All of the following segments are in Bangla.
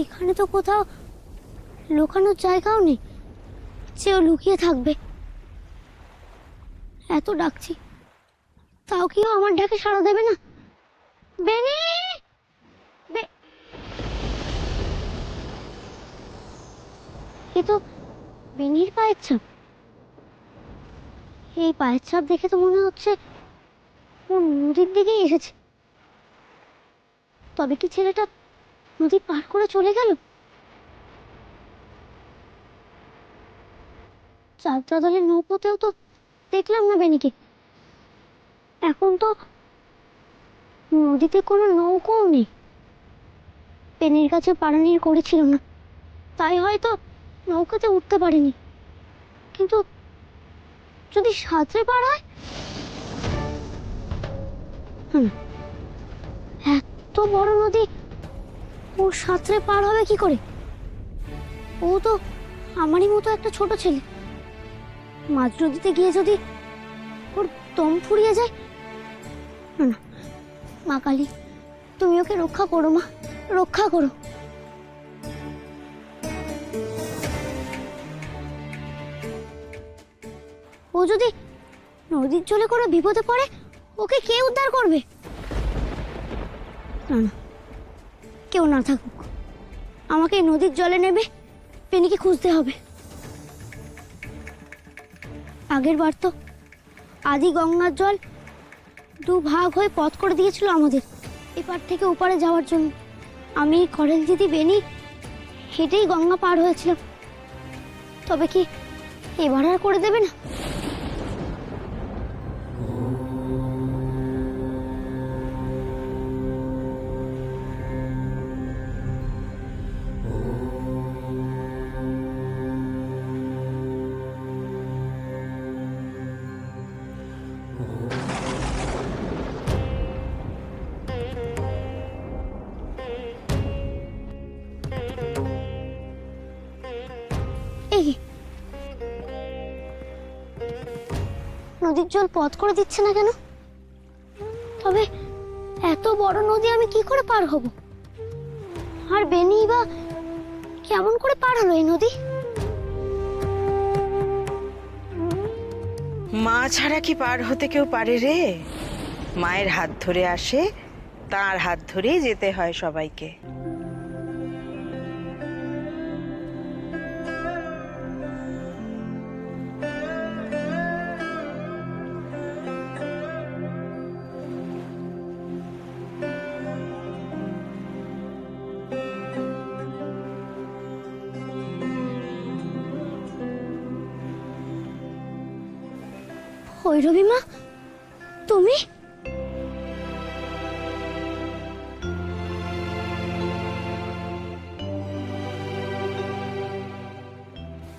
এখানে তো কোথাও লুকানোর জায়গাও নেই যে ও লুকিয়ে থাকবে। এত ডাকছি তাও কি ও আমার ডাকে সাড়া দেবে না? বেনি! এ তো বেনির পায়ের ছাপ। এই পায়ের ছাপ দেখে তো মনে হচ্ছে ও নদীর দিকেই এসেছে। তবে কি ছেলেটা নদী পার করে চলে গেল? যাত্রা দলের নৌকোতেও তো দেখলাম না বেনিকে। এখন তো নদীতে কোনো নৌকোও নেই। বেনির কাছে পারানির করেছিল না, তাই হয়তো নৌকাতে উঠতে পারেনি। কিন্তু যদি সাঁতরে পার হয়, এত বড় নদী ও সাঁতরে পার হবে কি করে? ও তো আমারই মতো একটা ছোট ছেলে। মাঝ নদীতে গিয়ে যদি ওর দম ফুরিয়ে যায়। না না, মা কালী, তুমি ওকে রক্ষা করো মা, রক্ষা করো। ও যদি নদীর জলে কোনো বিপদে পড়ে, ওকে কে উদ্ধার করবে? না না, কেউ না থাকুক, আমাকে নদীর জলে নেবে বেনিকে খুঁজতে হবে। আগের বার তো আদি গঙ্গার জল দুভাগ হয়ে পথ করে দিয়েছিল আমাদের এপার থেকে ওপারে যাওয়ার জন্য। আমি, করেল দিদি, বেনি হেঁটেই গঙ্গা পার হয়েছিলাম। তবে কি এবার আর করে দেবে না? এই নদীর জল পথ করে দিচ্ছে না কেন? তবে এত বড় নদী আমি কি করে পার হব? আর বেনি বা কেমন করে পার হলো এই নদী? মা ছাড়া কি পার হতে কেউ পারে রে? মায়ের হাত ধরে আসে, তার হাত ধরেই যেতে হয় সবাইকে। ভৈরবী মা, তুমি?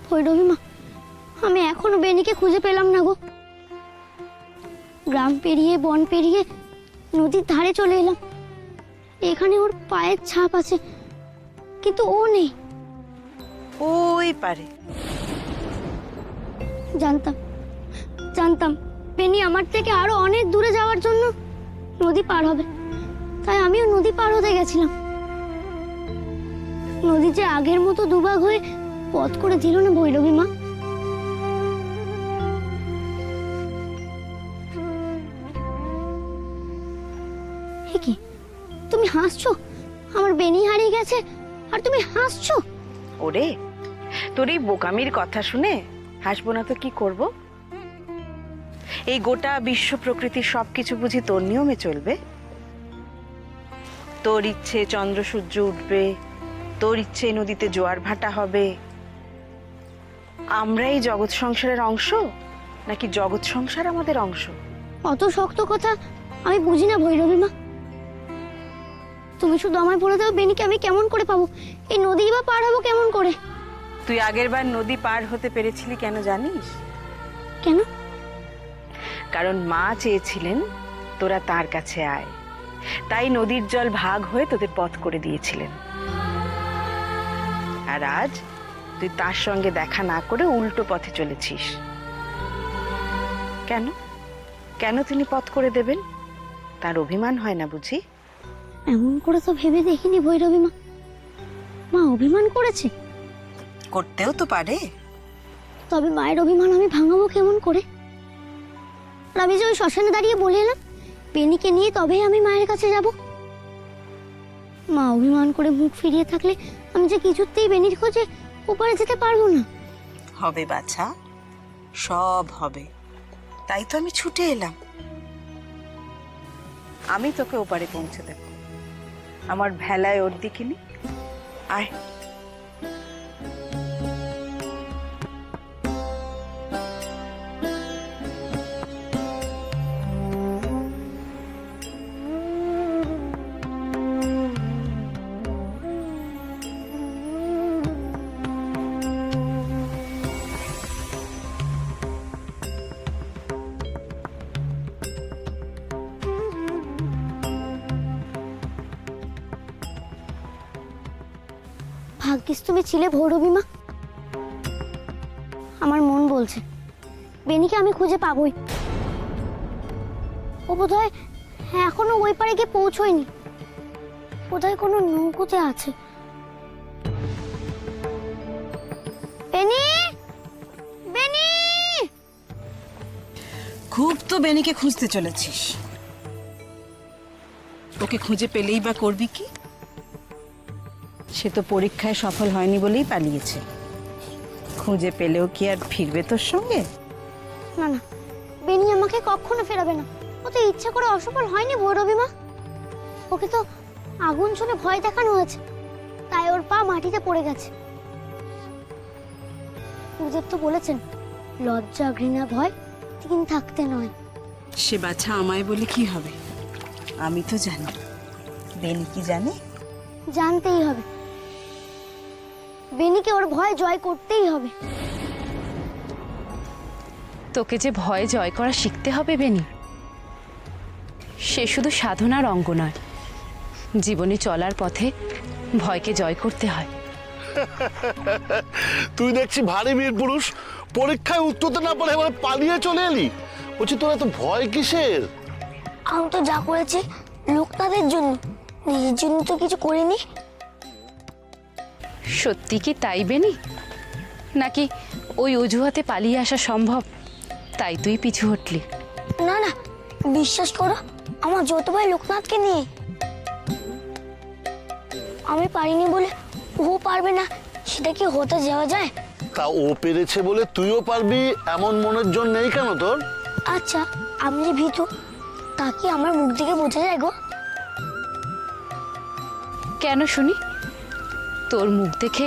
ভৈরবী মা, আমি এখনো বেনিকে খুঁজে পেলাম না গো। গ্রাম পেরিয়ে, বন পেরিয়ে নদীর ধারে চলে এলাম। এখানে ওর পায়ের ছাপ আছে, কিন্তু ও নেই। ওই পারে। জানতাম জানতাম বেনি আমার থেকে আরো অনেক দূরে যাওয়ার জন্য নদী পার হবে, তাই আমিও নদী পার হতে গেছিলাম। নদী যে আগের মতো দুভাগ হয়ে পথ করে দিল না ভৈরবী মা। কি তুমি হাসছো? আমার বেনি হারিয়ে গেছে আর তুমি হাসছো? ওরে, তোর এই বোকামির কথা শুনে হাসবো না তো কি করব? এই গোটা বিশ্ব প্রকৃতির সবকিছু বুঝি তোর নিয়মে চলবে? তোর ইচ্ছে চন্দ্র সূর্য উঠবে, তোর ইচ্ছে নদীতে জোয়ার ভাটা হবে। আমরা এই জগৎ সংসারের অংশ, নাকি জগৎ সংসার আমাদের অংশ? অত শক্ত কথা আমি বুঝি না ভৈরবী মা। তুমি শুধু আমায় বলে দাও বেনিকে আমি কেমন করে পাবো? এই নদী বা পার হবো কেমন করে? তুই আগের বার নদী পার হতে পেরেছিলি কেন জানিস? কেন? কারণ মা চেয়েছিলেন তোরা তার কাছে আয়, তাই নদীর জল ভাগ হয়ে তোদের পথ করে দিয়েছিলেন। আর আজ তুই তার সঙ্গে দেখা না করে উল্টো পথে চলেছিস। কেন কেন তিনি পথ করে দেবেন? তার অভিমান হয় না বুঝি? এমন করে তো ভেবে দেখিনি ভৈরবী মা। মা অভিমান করেছে? করতেও তো পারে। তবে মায়ের অভিমান আমি ভাঙাবো কেমন করে? আর আমি যে ওই শ্মশানে দাঁড়িয়ে বলে এলাম বেনিকে নিয়ে তবেই আমি মায়ের কাছে যাব। মা অভিমান করে মুখ ফিরিয়ে থাকলে আমি যে কিছুতেই বেনির খোঁজে ওপারে যেতে পারবো না। হবে বাছা, সব হবে। তাই তো আমি ছুটে এলাম। আমি তোকে ওপারে পৌঁছে দেব। আমার ভেলায় ওর দিকে নি, আয়। ভাগ্যিস তুমি ছিলে ভৈরবী মা। আমার মন বলছে বেনিকে আমি খুঁজে পাবোই। ও বোধহয় এখনো ওই পারে গিয়ে পৌঁছয়নি, বোধহয় কোনো নৌকোতে আছে। বেনি, বেনি! খুব তো বেনিকে খুঁজতে চলেছিস। ওকে খুঁজে পেলেই বা করবি কি? সে তো পরীক্ষায় সফল হয়নি বলেই পালিয়েছে। খুঁজে পেলেও কি আর ফিরবে তোর সঙ্গে? না না, বেনি আমাকে কখনো ফেরাবে না। ও তো ইচ্ছা করে অসফল হয়নি ভৈরবী মা। ওকে তো আগুন ছুঁড়ে ভয় দেখানো হয়েছে, তাই ওর পা মাটিতে পড়ে গেছে। গুরুদেব তো বলেছেন লজ্জা ঘৃণা ভয় 3 থাকতে নয়। সে বাছা আমায় বলে কি হবে? আমি তো জানি। বেনি কি জানে? জানতেই হবে। বেনিকে ওর ভয় জয় করতেই হবে। তোকে যে ভয় জয় করা শিখতে হবে বেনি, সে শুধু সাধনার অঙ্গ নয়, জীবনে চলার পথে ভয়কে জয় করতে হয়। তুই দেখছি ভারী বীর পুরুষ, পরীক্ষায় উত্তরতে না পারে এবার পালিয়ে চলে এলি। বলছি তোর এত ভয় কিসের? আমি তো যা করেছি লোকনাথের জন্য, নিজের জন্য তো কিছু করিনি। সত্যি কি তাই বেনি? নাকি ওই অজুহাতে পালিয়ে আসা সম্ভব, তাই তুই পিছু হটলি? না না, বিশ্বাস করো, আমার যত ভাই লোকনাথকে নিয়ে। আমি পারিনি বলে ও পারবে না, সেটা কি হতে যাওয়া যায়? তা ও পেরেছে বলে তুইও পারবি এমন মনের জন্য নেই কেন তোর? আচ্ছা, আমি যে ভীতু তা কি আমার মুখ থেকে বোঝা যায় গো? কেন শুনি? তোর মুখ দেখে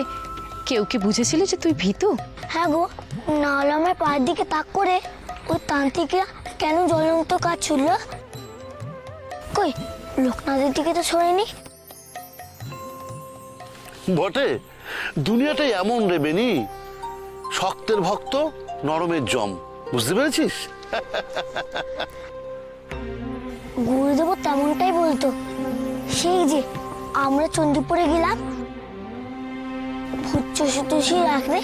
কেউ কি বুঝেছিল যে তুই ভীতু? হ্যাঁ গো, না হলে আমার পায়ের দিকে তাক করে ওই তান্ত্রিকরা কেন জ্বলন্ত কাজ ছুড়ল? কই, লোকনাথের দিকে তো সরেনি। বটে, দুনিয়াটাই এমন রে বেনি। শক্তের ভক্ত, নরমের জম, বুঝতে পেরেছিস? গুরুদেব তেমনটাই বলতো। সেই যে আমরা চণ্ডীপুরে গেলাম, ভূত চষি রাখলে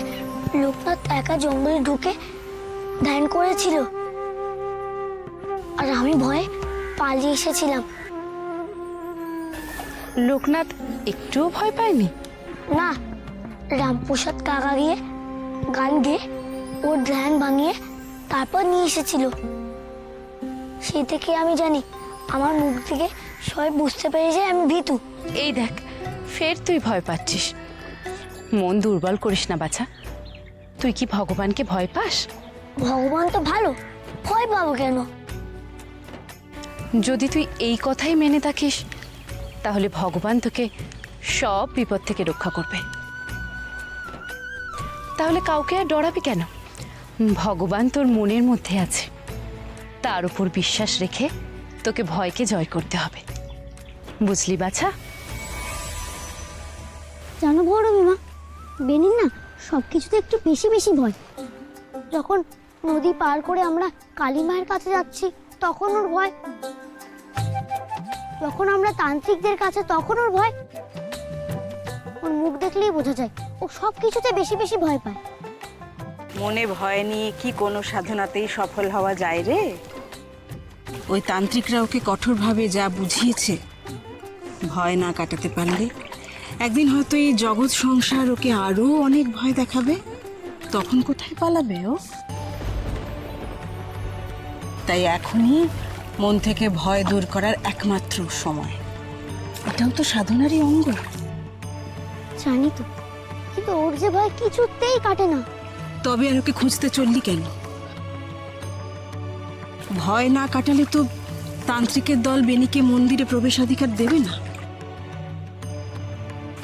লোকনাথ একা জঙ্গলে ঢুকে ধ্যান করেছিল, আর আমি ভয়ে পালিয়ে এসেছিলাম। লোকনাথ একটুও ভয় পায়নি? না, রামপ্রসাদ কাকা গিয়ে গান গেয়ে ওর ধ্যান ভাঙিয়ে তারপর নিয়ে এসেছিল। সেই থেকে আমি জানি, আমার মুখ থেকে সবাই বুঝতে পেরে যায় আমি ভীতু। এই দেখ, ফের তুই ভয় পাচ্ছিস। মন দুর্বল করিস না বাছা। তুই কি ভগবানকে ভয় পাস? ভগবান তো ভালো, ভয় পাবো কেন? যদি তুই এই কথাই মেনে থাকিস, তাহলে ভগবান তোকে সব বিপদ থেকে রক্ষা করবে। তাহলে কাউকে আর ডরাবি কেন? ভগবান তোর মনের মধ্যে আছে, তার উপর বিশ্বাস রেখে তোকে ভয়কে জয় করতে হবে। বুঝলি বাছা? জানো ভৈরবী মা, বেনির না সবকিছুতে একটু বেশি বেশি ভয়। যখন নদী পার করে আমরা কালী মায়ের কাছে যাচ্ছি তখন ওর ভয়, যখন আমরা তান্ত্রিকদের কাছে তখন ওর ভয়। ওর মুখ দেখলেই বোঝা যায় ও সবকিছুতে বেশি বেশি ভয় পায়। মনে ভয় নিয়ে কি কোনো সাধনাতেই সফল হওয়া যায় রে? ওই তান্ত্রিকরা ওকে কঠোরভাবে যা বুঝিয়েছে, ভয় না কাটাতে পারলে একদিন হয়তো এই জগৎ সংসার ওকে আরো অনেক ভয় দেখাবে, তখন কোথায় পালাবে ও? তাই এখনই মন থেকে ভয় দূর করার একমাত্র সময়। এটাও তো সাধনারই অঙ্গ। জানি তো, কিন্তু ওর যে ভয় কিছুতেই কাটে না। তবে আর ওকে খুঁজতে চললি কেন? ভয় না কাটালে তো তান্ত্রিকের দল বেনিকে মন্দিরে প্রবেশাধিকার দেবে না।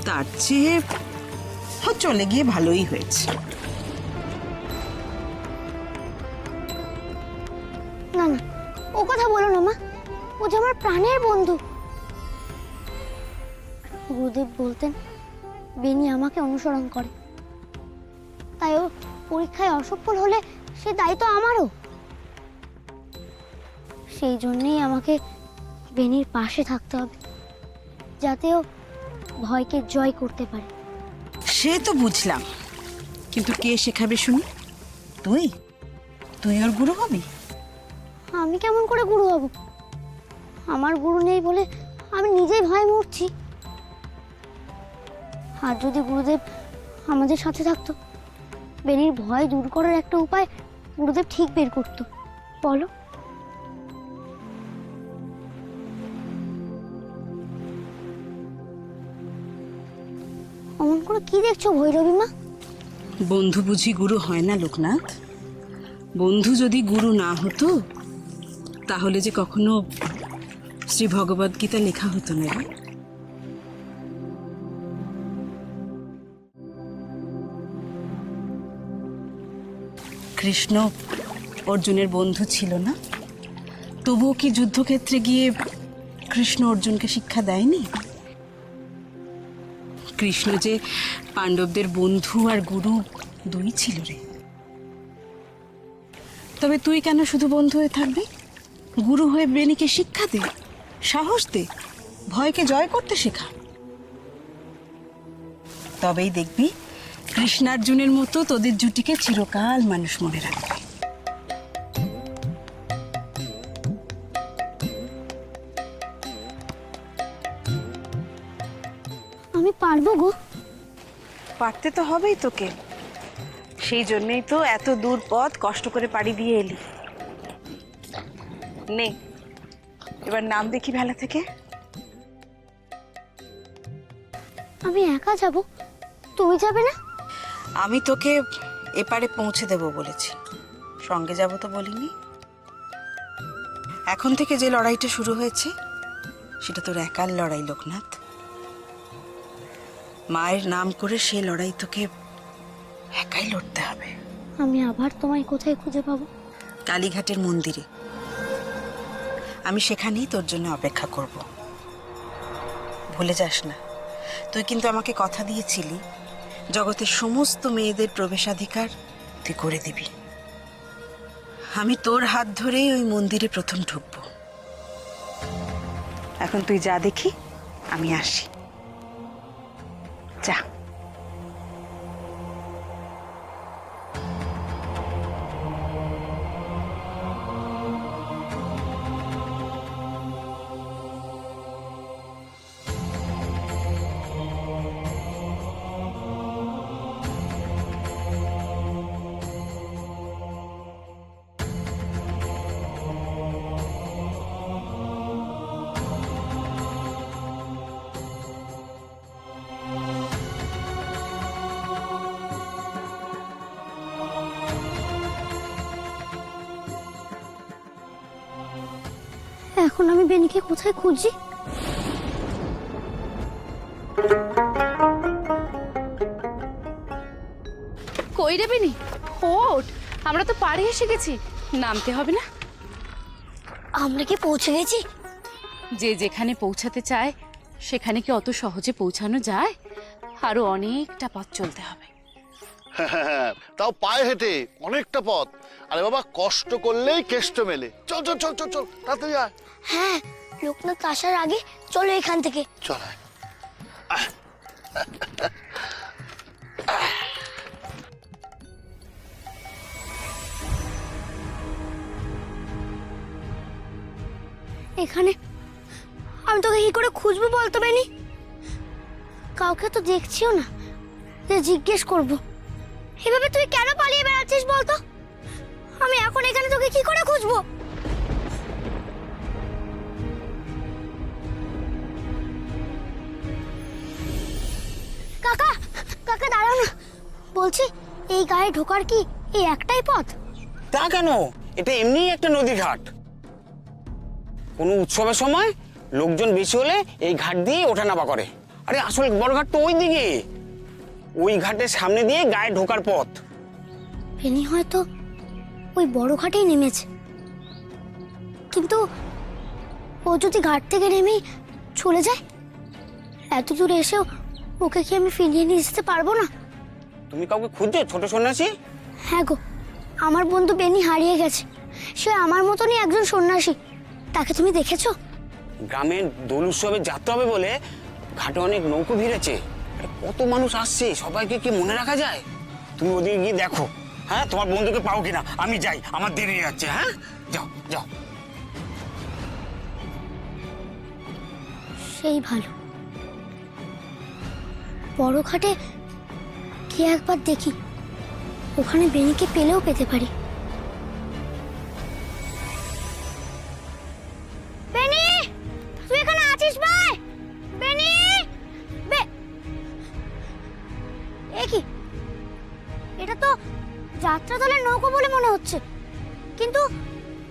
তার চেয়ে চলে গিয়ে ভালোই হয়েছে। না না, ও কথা বলো না মা, ও যে আমার প্রাণের বন্ধু। গুরুদেব বলতেন বেনি আমাকে অনুসরণ করে, তাই ও পরীক্ষায় অসফল হলে সে দায়িত্ব আমারও। সেই জন্যই আমাকে বেনির পাশে থাকতে হবে, যাতে ও ভয়কে জয় করতে পারে। সে তো বুঝলাম, কিন্তু কে শেখাবে শুনি? তুই তুই ওর গুরু হবি? আমি কেমন করে গুরু হব? আমার গুরু নেই বলে আমি নিজেই ভয় মরছি। আর যদি গুরুদেব আমাদের সাথে থাকতো, বেনির ভয় দূর করার একটা উপায় গুরুদেব ঠিক বের করতো। বলো। অমন করে কি দেখছো ভৈরবী মা? বন্ধু বুঝি গুরু হয় না লোকনাথ? বন্ধু যদি গুরু না হতো তাহলে যে কখনো শ্রী ভগবদ গীতা লেখা হতো না রে। কৃষ্ণ অর্জুনের বন্ধু ছিল না? তবুও কি যুদ্ধক্ষেত্রে গিয়ে কৃষ্ণ অর্জুনকে শিক্ষা দেয়নি? কৃষ্ণ যে পাণ্ডবদের বন্ধু আর গুরু দুই ছিল রে। তবে তুই কেন শুধু বন্ধু হয়ে থাকবি? গুরু হয়ে বেনিকে শিক্ষা দে, সাহস দে, ভয়কে জয় করতে শেখা। তবেই দেখবি কৃষ্ণার্জুনের মতো তোদের জুটিকে চিরকাল মানুষ মনে রাখবে। আমি পারবো গো। পারতে তো হবেই তোকে, সেই জন্যই তো এত দূর পথ কষ্ট করে পাড়ি দিয়ে এলি। নে, এবার নাম দেখি ভেলা থেকে। আমি একা যাব, তুমি যাবে না? আমি তোকে এপারে পৌঁছে দেব বলেছি, সঙ্গে যাব তো বলিনি। এখন থেকে যে লড়াইটা শুরু হয়েছে সেটা তোর একার লড়াই লোকনাথ। মায়ের নাম করে সেই লড়াই তোকে একাই লড়তে হবে। আমি আবার তোমায় কোথায় খুঁজে পাবো? কালীঘাটের মন্দিরে। আমি সেখানেই তোর জন্য অপেক্ষা করব। ভুলে যাস না, তুই কিন্তু আমাকে কথা দিয়েছিলি জগতের সমস্ত মেয়েদের প্রবেশাধিকার তুই করে দিবি। আমি তোর হাত ধরেই ওই মন্দিরে প্রথম ঢুকব। এখন তুই যা দেখি, আমি আসি। যা। এখন আমি বেনিকে কোথায় খুঁজি? কই রে বেনি, ওঠ, আমরা তো পাড়ে এসে গেছি, নামতে হবে না? আমরা কি পৌঁছে গেছি? যে যেখানে পৌঁছাতে চায় সেখানে কি অত সহজে পৌঁছানো যায়? আরো অনেকটা পথ চলতে হবে। তাও পায়ে হেঁটে অনেকটা পথ। আরে বাবা, কষ্ট করলেই কেষ্ট মেলে। চল চল চল চল চল, তাড়াতাড়ি আয়। হ্যাঁ, লোকনাথ আসার আগে চলো এখান থেকে। চল আয়। এখানে আমি তোকে কি করে খুঁজবো বলতো বেনি? কাউকে তো দেখছিও না যে জিজ্ঞেস করব। এভাবে তুই কেন পালিয়ে বেড়াচ্ছিস বলতো? আমি এখন এখানে তোকে কি করে খুঁজবো? কাকা, কাকা দাঁড়াও না, বলছি এই গায়ে ঢোকার কি এই একটাই পথ? তা কেন, এটা এমনিই একটা নদী ঘাট। কোনো উৎসবের সময় লোকজন বেশি হলে এই ঘাট দিয়ে ওঠানামা করে। আরে আসল বড় ঘাট তো ওই দিকে, ওই ঘাটের সামনে দিয়ে গায়ে ঢোকার পথ। বেনি হয়তো ওই বড় ঘাটেই নেমেছে, কিন্তু ও যদি ঘাট থেকে নেমে চলে যায়, এত দূরে এসেও ওকে কি আমি ফিরিয়ে নিয়ে যেতে পারবো না? তুমি কাউকে খুঁজছো ছোট সন্ন্যাসী? হ্যাঁ গো, আমার বন্ধু বেনি হারিয়ে গেছে। সে আমার মতনই একজন সন্ন্যাসী। তাকে তুমি দেখেছো? গ্রামের দোল উৎসবে যাত্রা হবে বলে ঘাটে অনেক নৌকো ভিড়েছে। আরে কত মানুষ আসছে, সবাইকে কি মনে রাখা যায়? তুমি ওদিকে গিয়ে দেখো, হ্যাঁ তোমার বন্ধুকে পাও কিনা। আমি যাই, আমার দেরি হয়ে যাচ্ছে। হ্যাঁ যাও যাও। সেই ভালো, বড় ঘাটে গিয়ে একবার দেখি, ওখানে বেনিকে পেলেও পেতে পারি। বেনি, তুই এখানে আছিস ভাই? বেনি, এ কি? এটা তো যাত্রা দলের নৌকো বলে মনে হচ্ছে, কিন্তু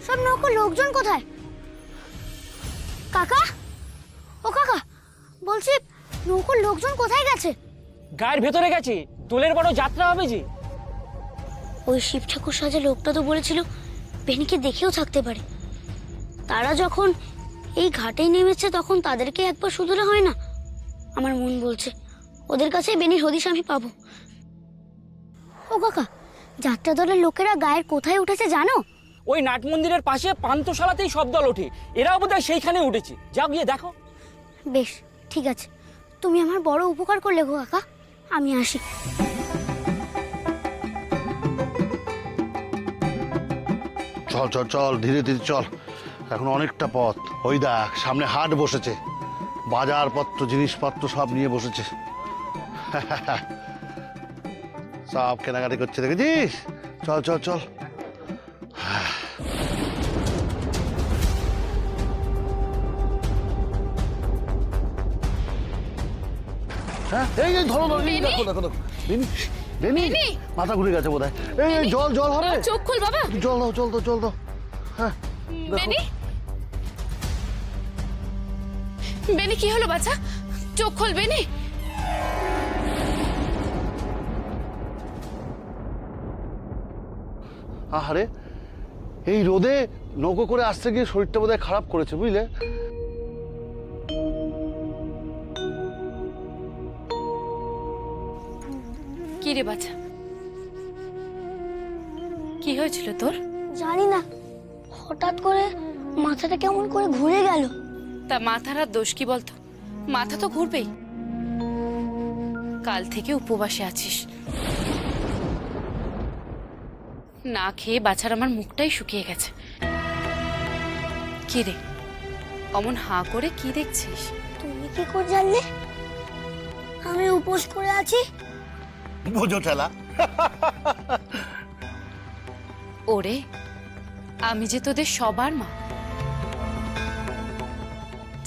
সব নৌকো লোকজন কোথায়? কাকা, ও কাকা, বলছি নৌকোর লোকজন কোথায় গেছে? গায়ের ভেতরে গেছে, দোলের বড় যাত্রা হবে যে। ওই শিব ঠাকুর সাজে লোকটা তো বলেছিল বেনিকে দেখেও থাকতে পারে। তারা যখন এই ঘাটেই নেমেছে তখন তাদেরকে একবার শুধরে হয় না? আমার মন বলছে ওদের কাছে বেনির হদিশ আমি পাবো। ও কাকা, যাত্রা দলের লোকেরা গায়ের কোথায় উঠেছে জানো? ওই নাট মন্দিরের পাশে পান্থশালাতেই সব দল ওঠে। এরাও বোধহয় সেইখানে উঠেছে। যাও গিয়ে দেখো। বেশ, ঠিক আছে, তুমি আমার বড় উপকার করলে গো কাকা, আমি আসি। চল চল চল, ধীরে ধীরে চল, এখন অনেকটা পথ। ওই দেখ সামনে হাট বসেছে, বাজারপত্র জিনিসপত্র সব নিয়ে বসেছে। সব কেনাকাটি করছে, দেখেছিস? চল চল চল। হ্যাঁ, এই এই ধরো ধরো, এই দেখো দেখো দেখো, বেনি বেনি মাথা ঘুরে গেছে বোধহয়। এই এই জল জল হবে, চোখ খুল বাবা। জল দাও জল দাও জল দাও। হ্যাঁ দেখো। বেনি, বেনি কি হলো বাচ্চা? চোখ খোল বেনি। আহারে, এই রোদে নৌকো করে আসতে গিয়ে শরীরটা বোধহয় খারাপ করেছে, বুঝলে? কি রে বাচ্চা, কি হয়েছিল তোর? জানি না, হঠাৎ করে মাথাটা কেমন করে ঘুরে গেল। তা মাথার আর দোষ কি বলতো? মাথা তো ঘুরবেই। কাল থেকে উপবাসে আছিস, না খেয়ে বাছার আমার মুখটাই শুকিয়ে গেছে। কি রে, অমন হাঁ করে কি দেখছিস? তুমি কি করে জানলে আমি উপোস করে আছি? বোঝো ঠেলা। ওরে, আমি যে তোদের সবার মা,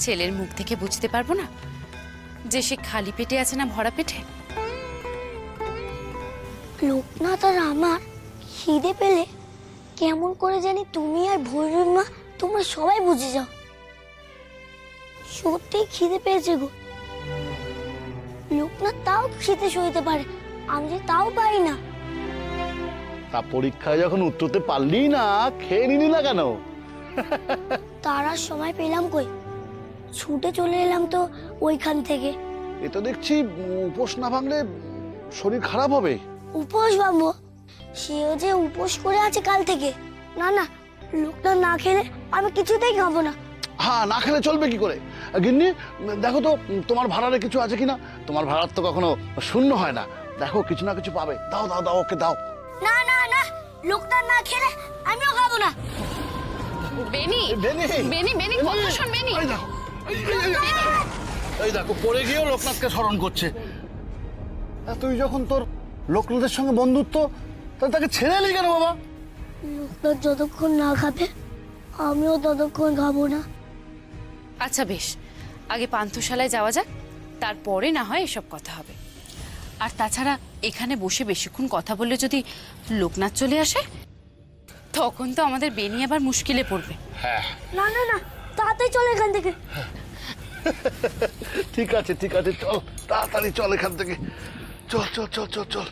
ছেলের মুখ থেকে বুঝতে পারবো না যে সে খালি পেটে আছে না ভরা পেটে? লোকনাথ আর আমার খিদে পেলে কেমন করে জানি তুমি আর ভৈরব মা তোমরা সবাই বুঝে যাও। সত্যি খিদে পেয়েছে গো। লোকনাথ তাও খেতে সইতে পারে, আমি যে তাও পারি না। তা পরীক্ষায় যখন উত্তরতে পারলি না, খেয়ে নিলি না কেন? তার আর সময় পেলাম কই, ছুটে চলে এলাম তো ওইখান থেকে। এ তো দেখছি উপোস না ভাঙলে শরীর খারাপ হবে। উপোস ভাববো? সেও যে উপোস করে আছে কাল থেকে। না না, লোকনাথ না খেলে আমি কিছুতেই খাবো না। হ্যাঁ, না খেলে চলবে কি করে? গিন্নি দেখো তো তোমার ভাড়ারে কিছু আছে কিনা। তোমার ভাড়ার তো কখনো শূন্য হয় না, দেখো কিছু না কিছু পাবে। দাও দাও দাও, ওকে দাও। না না না, লোকনাথ না খেলে আমিও খাবো না। বেনি, বেনি বেনি, বেনি কথা শোন বেনি। এই দেখো, এই, এই, এই, এই দেখো পড়ে গিয়েও লোকনাথকে স্মরণ করছে। তুই যখন তোর লোকনাথের সঙ্গে বন্ধুত্ব, তাহলে তাকে ছেড়ে এলি কেন বাবা? লোকনাথ যতক্ষণ না খাবে আমিও ততক্ষণ খাবো না। আচ্ছা বেশ, আগে পান্থশালায় যাওয়া যাক, তারপরে না হয় এসব কথা হবে। আর তাছাড়া এখানে বসে বেশিক্ষণ কথা বললে যদি লোকনাথ চলে আসে, তখন তো আমাদের বেনি আবার মুশকিলে পড়বে। না না না, তাড়াতাড়ি চল এখান থেকে। ঠিক আছে, চল তাড়াতাড়ি চল এখান থেকে, চল চল চল চল চল।